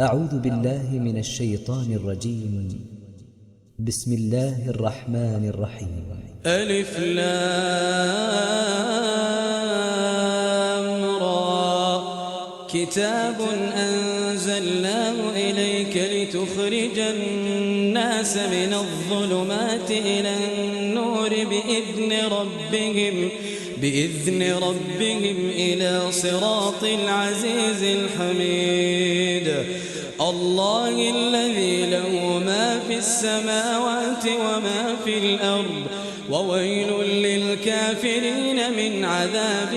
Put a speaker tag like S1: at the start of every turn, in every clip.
S1: أعوذ بالله من الشيطان الرجيم. بسم الله الرحمن الرحيم.
S2: ألف لام را كتاب أنزلناه إليك لتخرج الناس من الظلمات إلى النور بإذن ربهم إلى صراط العزيز الحميد. الله الذي له ما في السماوات وما في الأرض وويل للكافرين من عذاب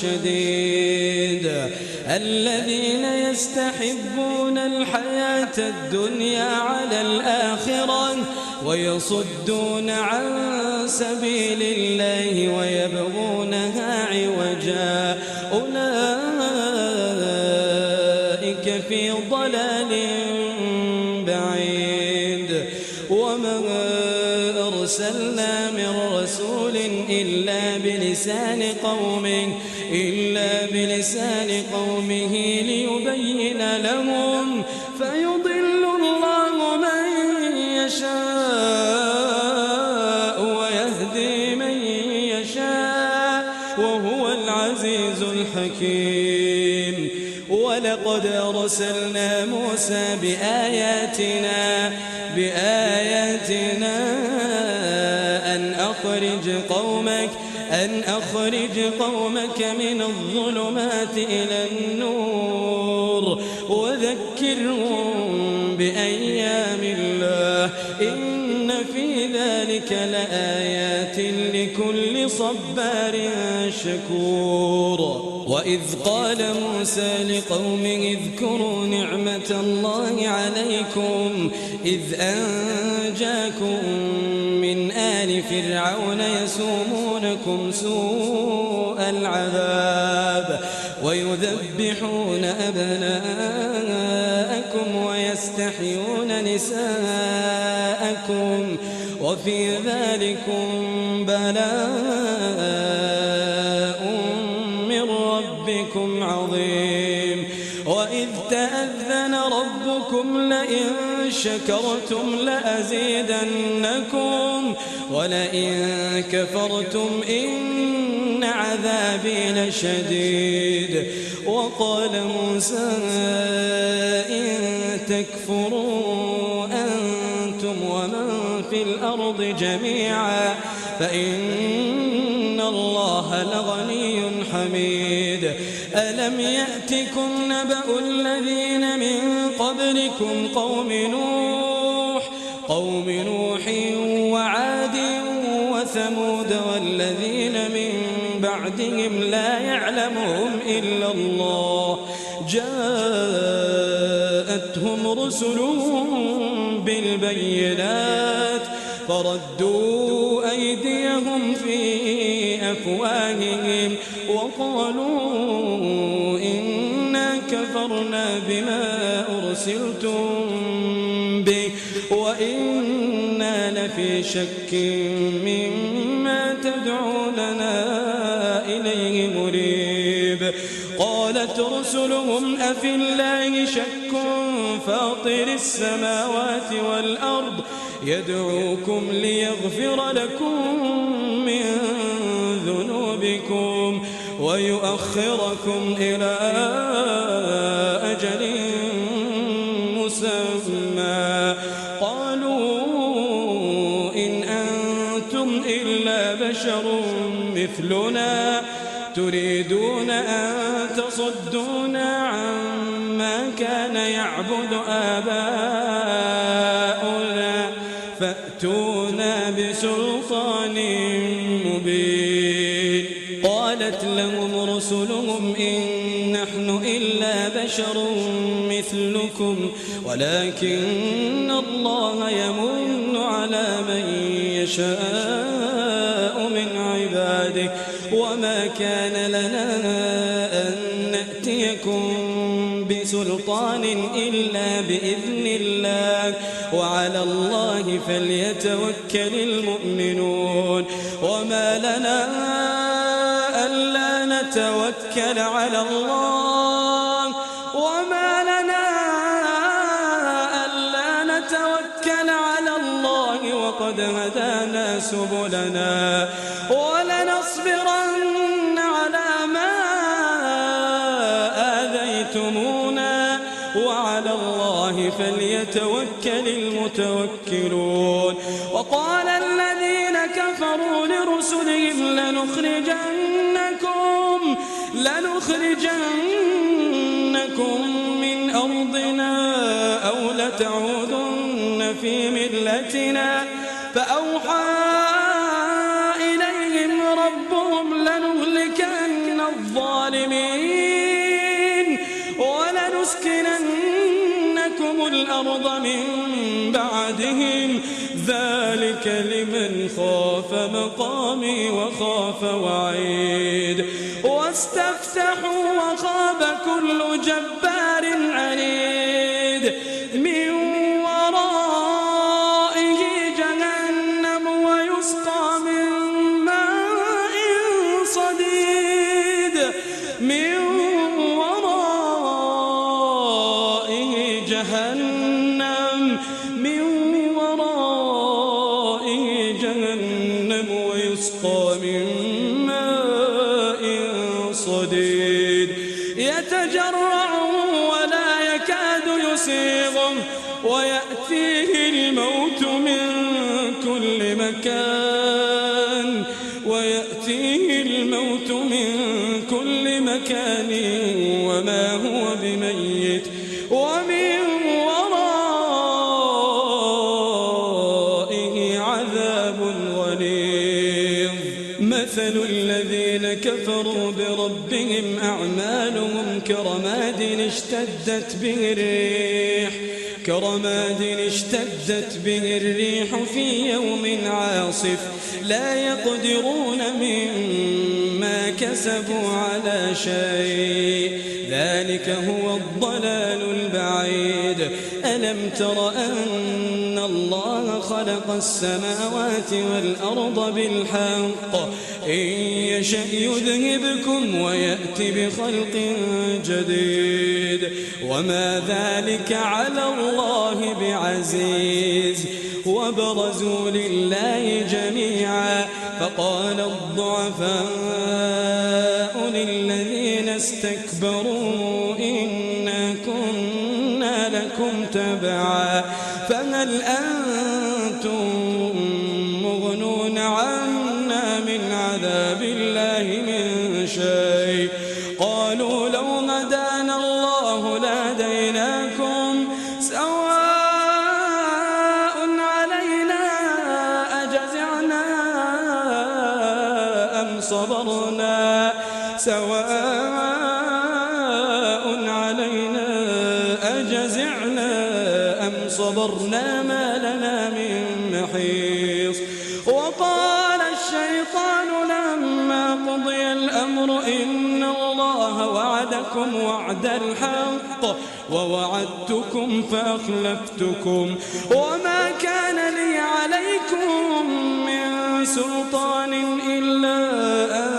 S2: شديد. الذين يستحبون الحياة الدنيا على الآخرة ويصدون عن سبيل الله ويبغونها عوجا أولئك في ضلال بعيد. وما أرسلنا من رسول إلا بلسان قومه ليبين لهم فيضل الله من يشاء ويهدي من يشاء وهو العزيز الحكيم. ولقد أرسلنا موسى بآياتنا أن أخرج قومك من الظلمات إلى النور وذكرهم بأيام الله إن في ذلك لآيات لكل صبار شكور. وإذ قال موسى لقومه اذكروا نعمة الله عليكم إذ أنجاكم من آل فرعون يسومونكم سوء العذاب ويذبحون أبناءكم ويستحيون نساءكم وفي ذلكم بلاء من ربكم عظيم. وإذ تأذن ربكم لئن شكرتم لأزيدنكم ولئن كفرتم إن عذابي لشديد. وقال موسى إن تكفروا أنتم ومن في الأرض جميعا فإن الله لغني حميد. ألم يأتكم نبأ الذين من قبلكم قوم نوح وعاد وثمود والذين من بعدهم لا يعلمهم إلا الله جاءتهم رسلهم بالبينات فردوا أيديهم في أفواههم وقالوا إنا كفرنا بما أرسلتم به وإنا لفي شك مما تدعوننا إليه مريب. قالت رسلهم أفي الله شك فاطر السماوات والأرض يدعوكم ليغفر لكم من ذنوبكم ويؤخركم إلى أجل مسمى قالوا إن أنتم إلا بشر مثلنا تريدون أن تصدونا عما كان يعبد آباؤنا فأتونا بسلطان مبين. قالت لهم رسلهم إن نحن إلا بشر مثلكم ولكن الله يمن على من يشاء من عباده وما كان لنا أن نأتيكم بسلطان إلا بإذن الله وعلى الله فليتوكل المؤمنون. وما لنا ألا نتوكل على الله وما لنا وقد هدانا سبلنا ولنصبرن على ما آذيتمونا وعلى الله فليتوكل المتوكلون. وقال الذين كفروا لرسلهم لنخرجنكم من أرضنا أو لتعودن في ملتنا فأوحى إليهم ربهم لنهلكن الظالمين ولنسكننكم الأرض من بعدهم ذلك لمن خاف مقامي وخاف وعيد. واستفتحوا وخاب كل جبار عنيد من ورائه جهنم ويسقى من ماء صديد من ورائه جهنم ويسقى من ماء صديد يتجرعه ولا يكاد يسيغه ويأتيه الموت من كل مكان وما هو بميت ومن ورائه عذاب غليظ. مثل الذين كفروا بربهم أعمالهم كرماد اشتدت به الريح في يوم عاصف لا يقدرون مما كسبوا على شيء ذلك هو الضلال البعيد. ألم تر أن الله خلق السماوات والأرض بالحق إن يشأ يذهبكم ويأتي بخلق جديد وما ذلك على الله بعزيز. وبرزوا لله جميعا فقال الضعفاء للذين استكبروا إنا كنا لكم تبعا فهل أنتم مغنون عنا من عذاب الله من شيء قالوا لو هدانا الله لهديناكم سواء علينا أجزعنا أم صبرنا ما لنا من محيص. وقال الشيطان لما قضي الأمر إن الله وعدكم وعد الحق ووعدتكم فأخلفتكم وما كان لي عليكم من سلطان إلا أن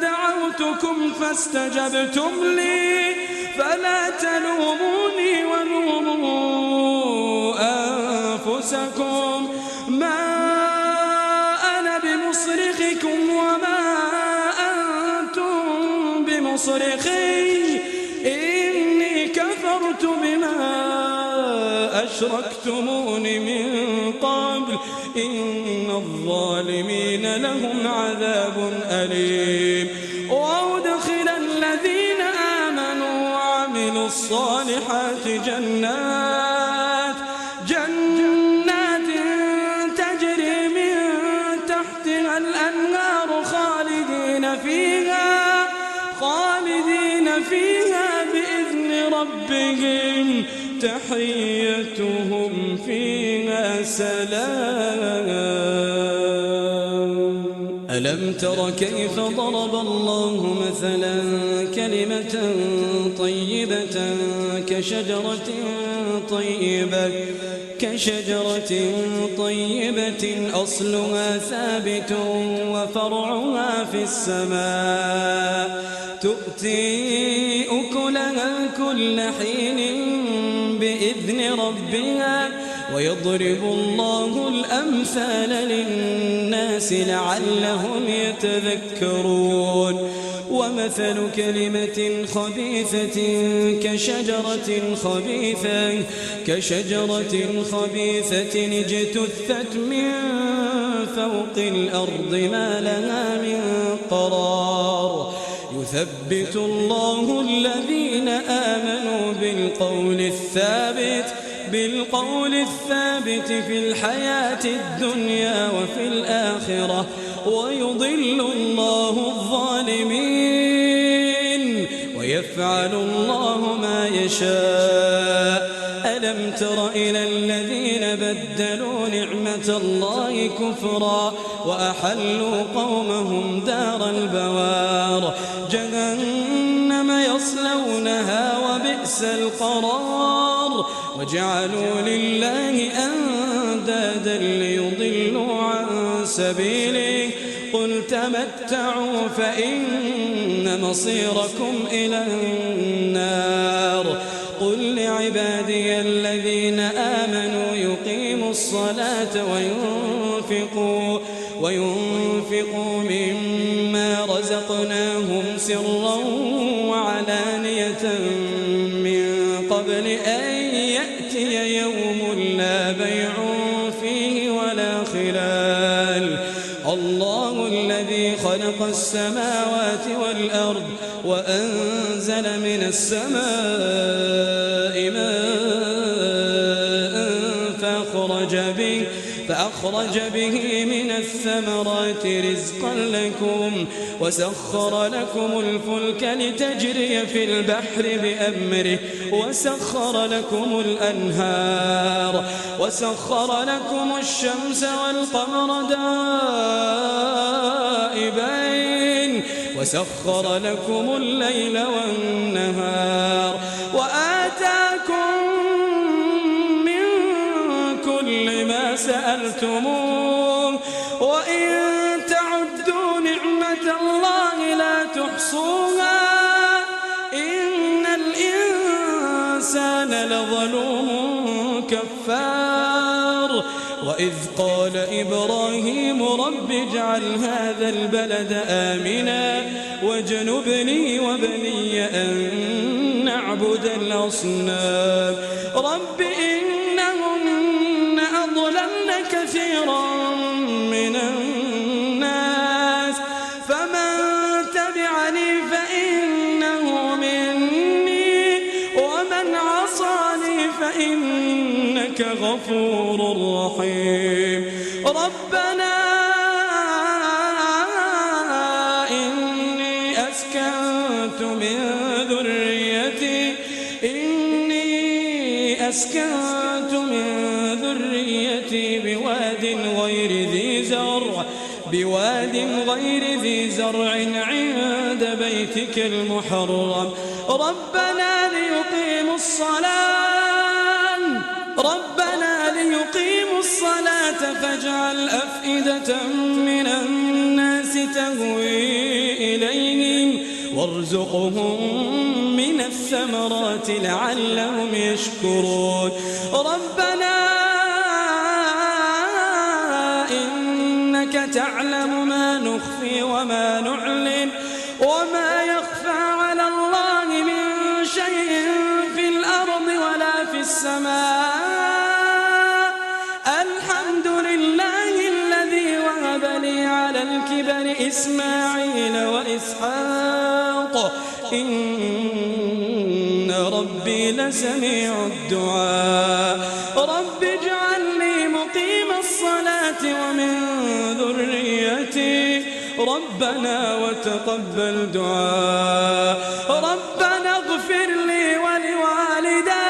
S2: دعوتكم فاستجبتم لي فلا تلوموني ولوموا أنفسكم ما أنا بمصرخكم وما أنتم بمصرخي إني كفرت بما أشركتمون من قبل إن الظالمين لهم عذاب أليم. وأدخل الذين آمنوا وعملوا الصالحات جنات تجري من تحتها الأنهار خالدين فيها بإذن ربهم تحيتهم فيها سلام. ألم تر كيف ضرب الله مثلا كلمة طيبة كشجرة طيبة أصلها ثابت وفرعها في السماء تؤتي أكلها كل حين ربها ويضرب الله الأمثال للناس لعلهم يتذكرون ومثل كلمة خبيثة كشجرة خبيثة اجتثت من فوق الأرض ما لها من قرار يثبت الله الذين آمنوا بالقول الثابت في الحياة الدنيا وفي الآخرة ويضل الله الظالمين ويفعل الله ما يشاء ألم تر إلى الذين بدلوا نعمة الله كفرا وأحلوا قومهم دار البوار جهنم يصلونها وبئس القرار وجعلوا لله أندادا ليضلوا عن سبيله قل تمتعوا فإن مصيركم إلى النار قل لعبادي الذين آمنوا يقيموا الصلاة وينفقوا مما رزقناهم سرا وعلانية من قبل أن يأتي يوم لا بيع فيه ولا خلال الله الذي خلق السماوات والأرض وأنزل من السماء ماء فأخرج به من الثمرات رزقا لكم وسخر لكم الفلك لتجري في البحر بأمره وسخر لكم الأنهار وسخر لكم الشمس والقمر دائبين وسخر لكم الليل والنهار وآتاكم من كل ما سألتموه وإن تعدوا نعمة الله لا تحصوها إن الإنسان لظلوم كفار وإذ قال إبراهيم رب اجعل هذا البلد آمنا واجنبني وبني أن نعبد الأصنام رب إنهن أضللن كثيرا من الناس فمن تبعني فإنه مني ومن عصاني فإنك غفور رحيم ربنا إني أسكنت من ذريتي بواد غير ذي زرع عند بيتك المحرم ربنا ليقيموا الصلاة فاجعل أفئدة من الناس تهوي إليهم وارزقهم من الثمرات لعلهم يشكرون ربنا إنك تعلم ما نخفي وما نعلن وما يخفى على الله من شيء في الأرض ولا في السماء الحمد لله الذي وهب لي على الكبر إسماعيل وإسحاق إن ربي لسميع الدعاء رب اجعلني مقيم الصلاة ومن ذريتي ربنا وتقبل دعاء ربنا اغفر لي ولوالدي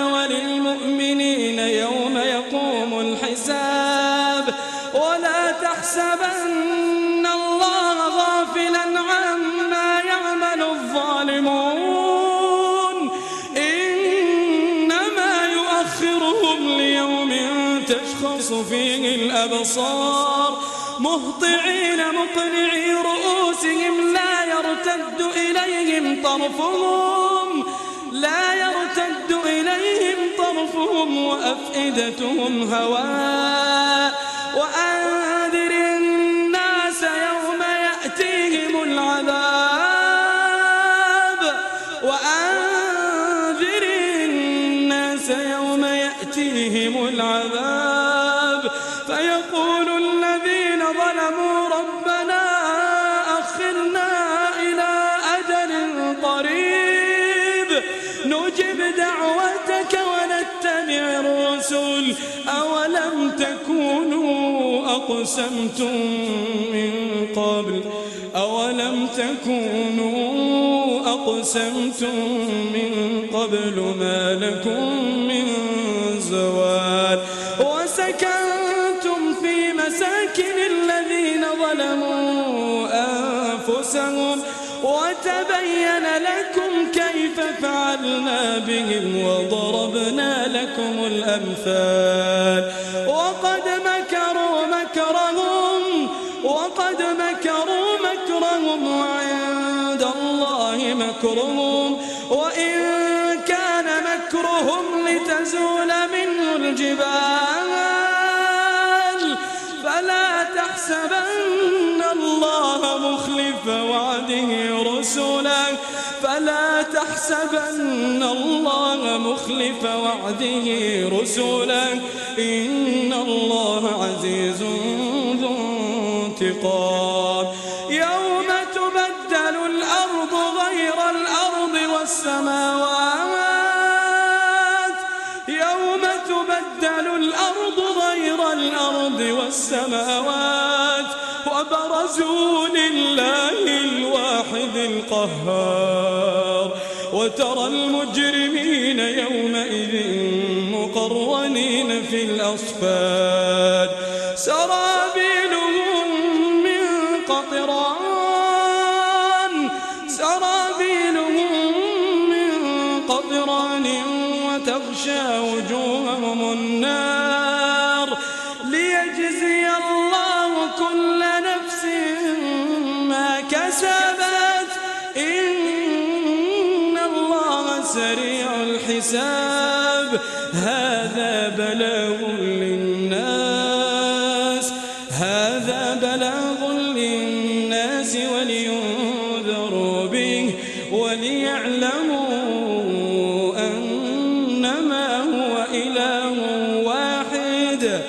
S2: وللمؤمنين يوم يقوم الحساب ولا تحسبن الله غافلا عما يعمل الظالمون إنما يؤخرهم ليوم تشخص فيه الأبصار مهطعين مقنعي رؤوسهم لا يرتد إليهم طرفهم وأفئدتهم هواء وأنذر الناس يوم يأتيهم العذاب فيقول الذين ظلموا ربنا أخرنا إلى أجل قريب نجب دعوتك ونتبع الرسل أولم تكونوا أقسمتم من قبل ما لكم من زوال وسكنتم في مساكن الذين ظلموا أنفسهم وتبين لكم كيف فعلنا بهم وضربنا لكم الأمثال وقد مكروا مكرهم وعند الله مكرهم وإن كان مكرهم لتزول منه الجبال فلا تحسبن الله مخلف وعده رسله إن الله عزيز ذو انتقام يوم تبدل الأرض غير الأرض والسماوات وبرزوا لله الواحد القهار وترى المجرمين يومئذ مقرنين في الأصفاد سرابيلهم من قطران وتغشى وجوههم النار ليجزي الله كل نفس ما كسبت إن الله سريع الحساب هذا بلاغ للناس ولينذروا به وليعلموا أنما هو إله واحد